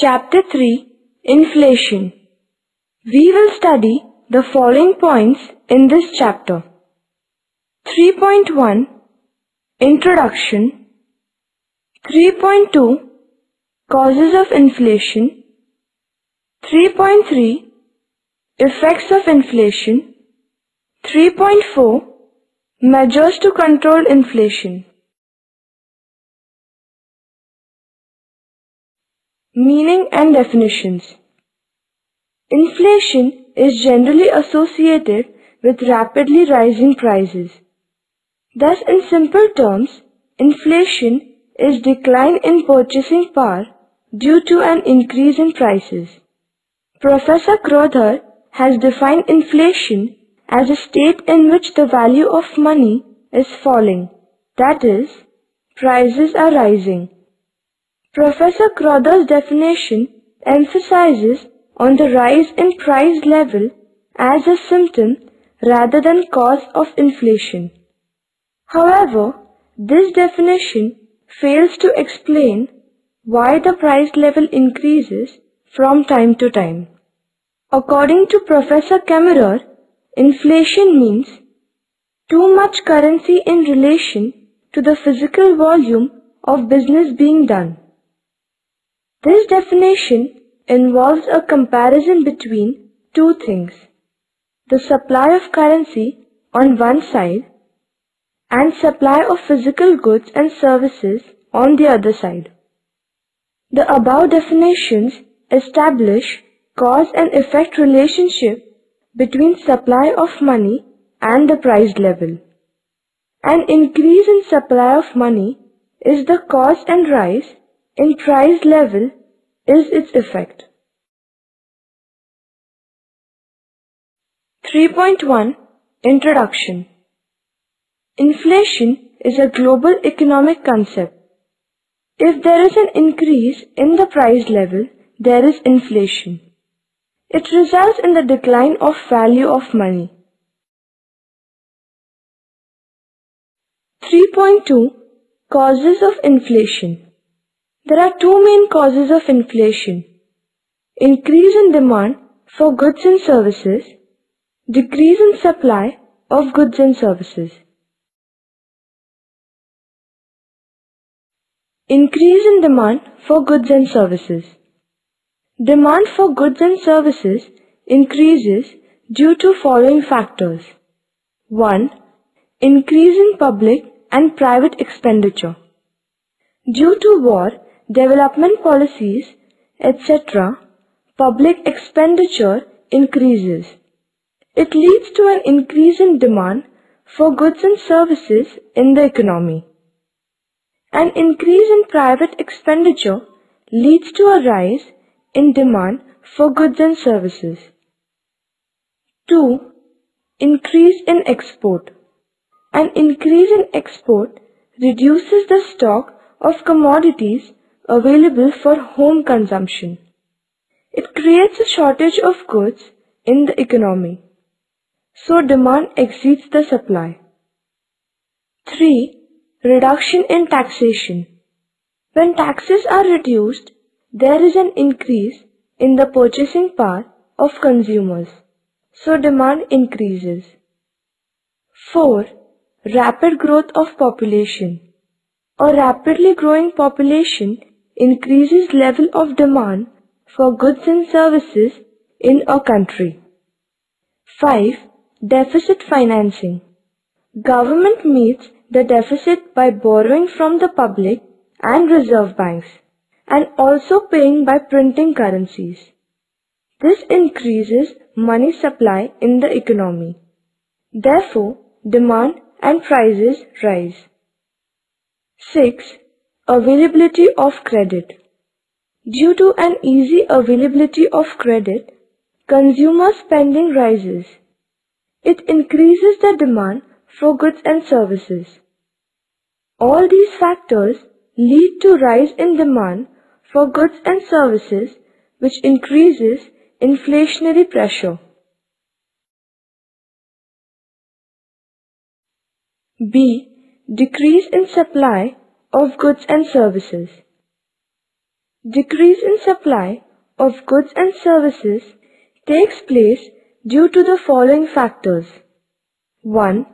Chapter 3 Inflation. We will study the following points in this chapter. 3.1 Introduction. 3.2 Causes of inflation. 3.3 Effects of inflation. 3.4 Measures to control inflation. Meaning and definitions. Inflation is generally associated with rapidly rising prices. Thus, in simple terms, inflation is decline in purchasing power due to an increase in prices. Professor Crowther has defined inflation as a state in which the value of money is falling, that is, prices are rising. Professor Crowther's definition emphasizes on the rise in price level as a symptom rather than cause of inflation. However, this definition fails to explain why the price level increases from time to time. According to Professor Kammerer, inflation means too much currency in relation to the physical volume of business being done. This definition involves a comparison between two things: the supply of currency on one side and supply of physical goods and services on the other side. The above definitions establish cause and effect relationship between supply of money and the price level. An increase in supply of money is the cause and rise in price level is its effect. 3.1 Introduction. Inflation is a global economic concept. If there is an increase in the price level, there is inflation. It results in the decline of value of money. 3.2 Causes of inflation. There are two main causes of inflation: increase in demand for goods and services, decrease in supply of goods and services. Increase in demand for goods and services. Demand for goods and services increases due to following factors. 1. Increase in public and private expenditure. Due to war, development policies, etc., public expenditure increases. It leads to an increase in demand for goods and services in the economy. An increase in private expenditure leads to a rise in demand for goods and services. 2. Increase in export. An increase in export reduces the stock of commodities available for home consumption. It creates a shortage of goods in the economy, so demand exceeds the supply. 3. Reduction in taxation. When taxes are reduced, there is an increase in the purchasing power of consumers, so demand increases. 4. Rapid growth of population. A rapidly growing population increases level of demand for goods and services in a country. 5. Deficit financing. Government meets the deficit by borrowing from the public and reserve banks, and also paying by printing currencies. This increases money supply in the economy. Therefore, demand and prices rise. 6. Availability of credit. Due to an easy availability of credit, consumer spending rises. It increases the demand for goods and services. All these factors lead to rise in demand for goods and services, which increases inflationary pressure. B. Decrease in supply of goods and services. Decrease in supply of goods and services takes place due to the following factors. 1.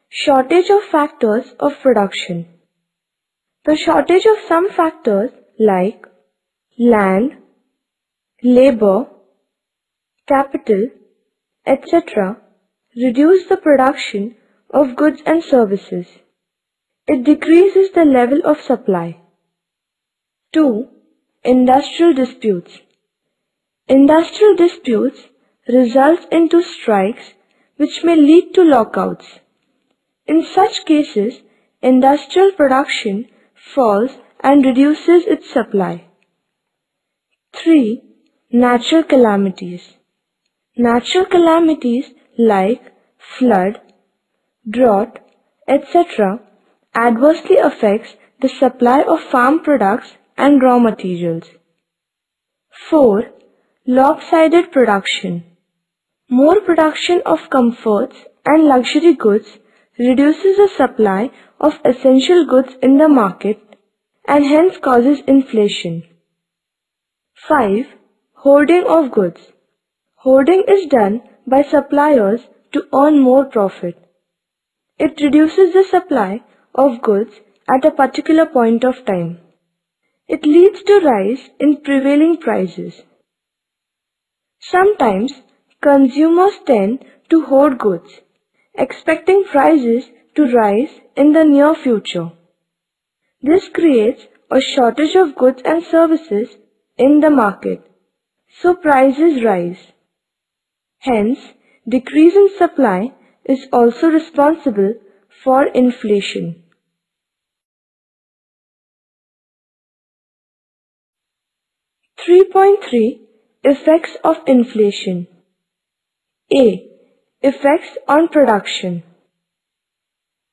Shortage of factors of production. The shortage of some factors like land, labor, capital, etc. reduce the production of goods and services. It decreases the level of supply. 2. Industrial disputes. Industrial disputes result into strikes which may lead to lockouts. In such cases, industrial production falls and reduces its supply. 3. Natural calamities. Natural calamities like flood, drought, etc. adversely affects the supply of farm products and raw materials. 4. Lopsided production. More production of comforts and luxury goods reduces the supply of essential goods in the market and hence causes inflation. 5. Hoarding of goods. Hoarding is done by suppliers to earn more profit. It reduces the supply of goods at a particular point of time. It leads to rise in prevailing prices. Sometimes consumers tend to hoard goods, expecting prices to rise in the near future. This creates a shortage of goods and services in the market, so prices rise. Hence, decrease in supply is also responsible for inflation. 3.3 Effects of inflation. A. Effects on production.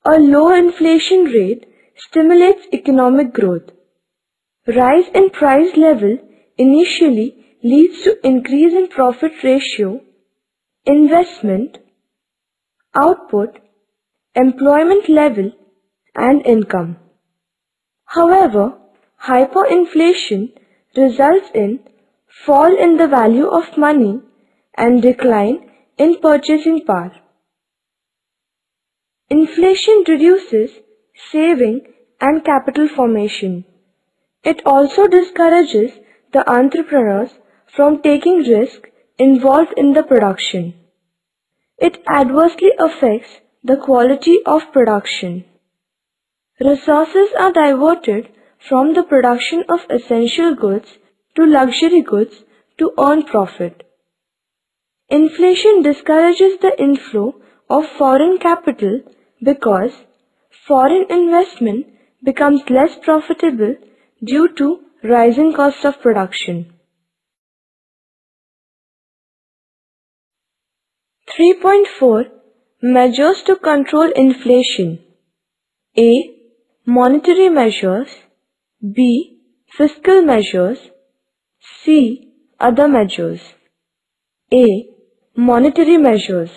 A low inflation rate stimulates economic growth. Rise in price level initially leads to increase in profit ratio, investment, output, employment level, and income. However, hyperinflation results in fall in the value of money and decline in purchasing power. Inflation reduces saving and capital formation. It also discourages the entrepreneurs from taking risk involved in the production. It adversely affects the quality of production. Resources are diverted from the production of essential goods to luxury goods to earn profit. Inflation discourages the inflow of foreign capital because foreign investment becomes less profitable due to rising cost of production. 3.4 Measures to control inflation. A. Monetary measures. B. Fiscal measures. C. Other measures. A. Monetary measures.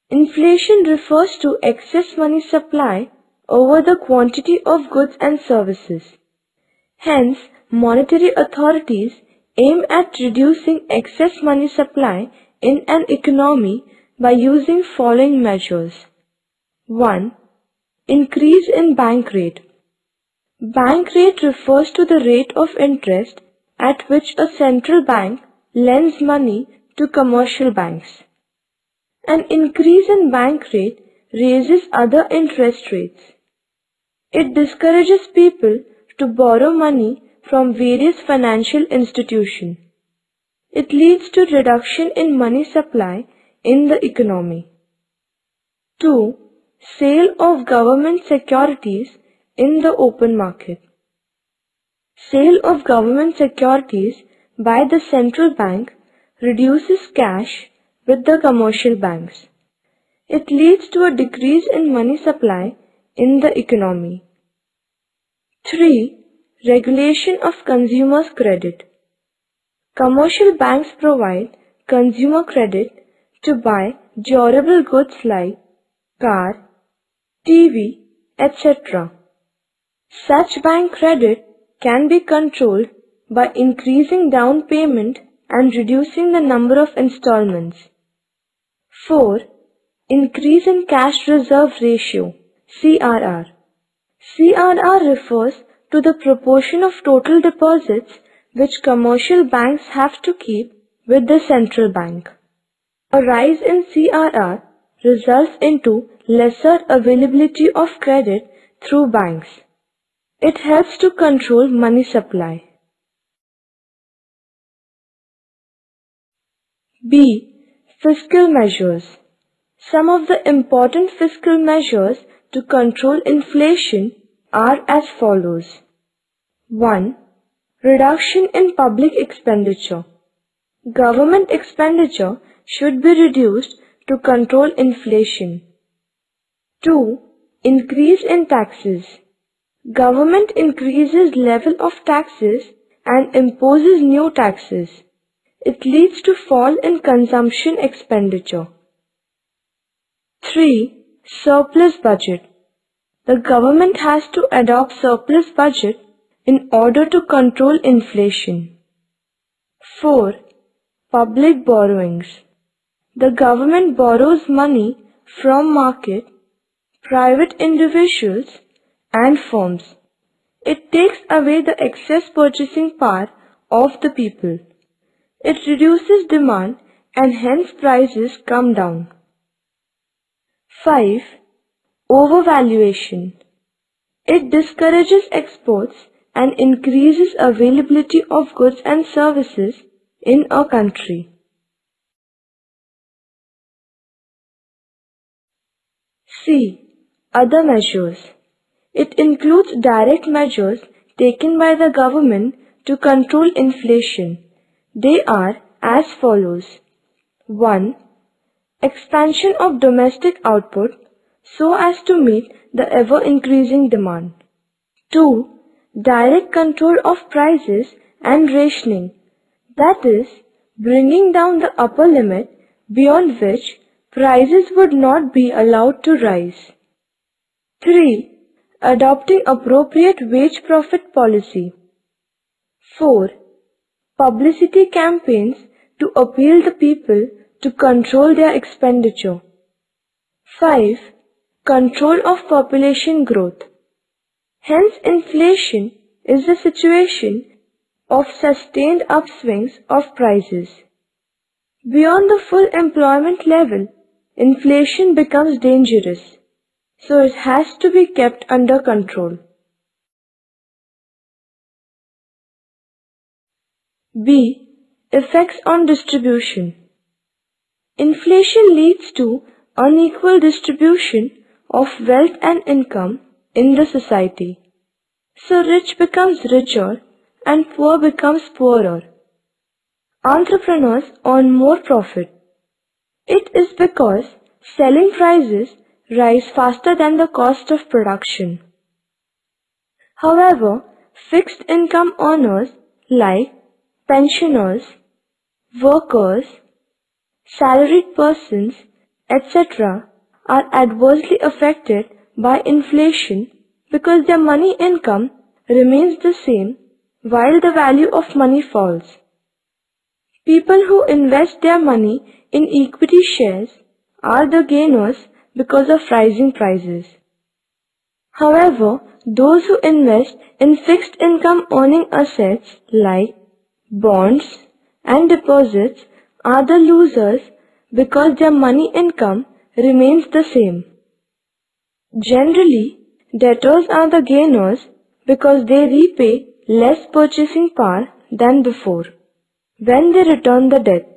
Inflation refers to excess money supply over the quantity of goods and services. Hence, monetary authorities aim at reducing excess money supply in an economy by using following measures. 1. Increase in bank rate. Bank rate refers to the rate of interest at which a central bank lends money to commercial banks. An increase in bank rate raises other interest rates. It discourages people to borrow money from various financial institutions. It leads to reduction in money supply in the economy. 2. Sale of government securities in the open market. Sale of government securities by the central bank reduces cash with the commercial banks. It leads to a decrease in money supply in the economy. 3. Regulation of consumers' credit. Commercial banks provide consumer credit to buy durable goods like car, TV, etc. Such bank credit can be controlled by increasing down payment and reducing the number of installments. 4. Increase in cash reserve ratio, CRR. CRR refers to the proportion of total deposits which commercial banks have to keep with the central bank. A rise in CRR results into lesser availability of credit through banks. It helps to control money supply. B. Fiscal measures. Some of the important fiscal measures to control inflation are as follows. 1. Reduction in public expenditure. Government expenditure should be reduced to control inflation. 2. Increase in taxes. Government increases level of taxes and imposes new taxes. It leads to fall in consumption expenditure. 3. Surplus budget. The government has to adopt surplus budget in order to control inflation. 4. Public borrowings. The government borrows money from market, private individuals and firms. It takes away the excess purchasing power of the people. It reduces demand and hence prices come down. 5. Overvaluation. It discourages exports and increases availability of goods and services in a country. C. Other measures. It includes direct measures taken by the government to control inflation. They are as follows. 1. Expansion of domestic output so as to meet the ever-increasing demand. 2. Direct control of prices and rationing. That is, bringing down the upper limit beyond which prices would not be allowed to rise. 3. Adopting appropriate wage profit policy. 4. Publicity campaigns to appeal the people to control their expenditure. 5. Control of population growth. Hence, inflation is the situation of sustained upswings of prices. Beyond the full employment level, inflation becomes dangerous, so it has to be kept under control. B. Effects on distribution. Inflation leads to unequal distribution of wealth and income in the society. So rich becomes richer and poor becomes poorer. Entrepreneurs earn more profit. It is because selling prices rise faster than the cost of production. However, fixed income earners like pensioners, workers, salaried persons, etc. are adversely affected by inflation because their money income remains the same while the value of money falls. People who invest their money in equity shares are the gainers because of rising prices. However, those who invest in fixed income earning assets like bonds and deposits are the losers because their money income remains the same. Generally, debtors are the gainers because they repay less purchasing power than before when they return the debt.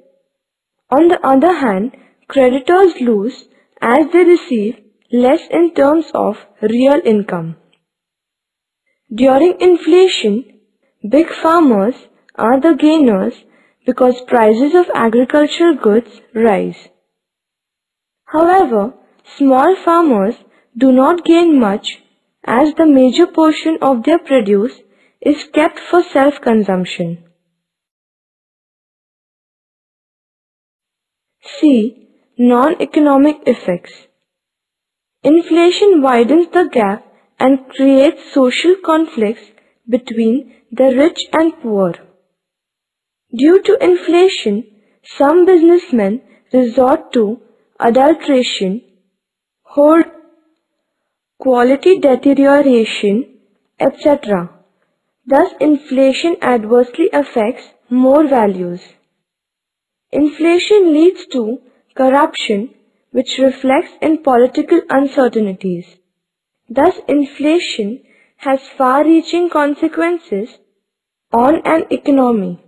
On the other hand, creditors lose as they receive less in terms of real income. During inflation, big farmers are the gainers because prices of agricultural goods rise. However, small farmers do not gain much as the major portion of their produce is kept for self-consumption. C. Non-economic effects. Inflation widens the gap and creates social conflicts between the rich and poor. Due to inflation, some businessmen resort to adulteration, hoard, quality deterioration, etc. Thus, inflation adversely affects more values. Inflation leads to corruption, which reflects in political uncertainties. Thus, inflation has far-reaching consequences on an economy.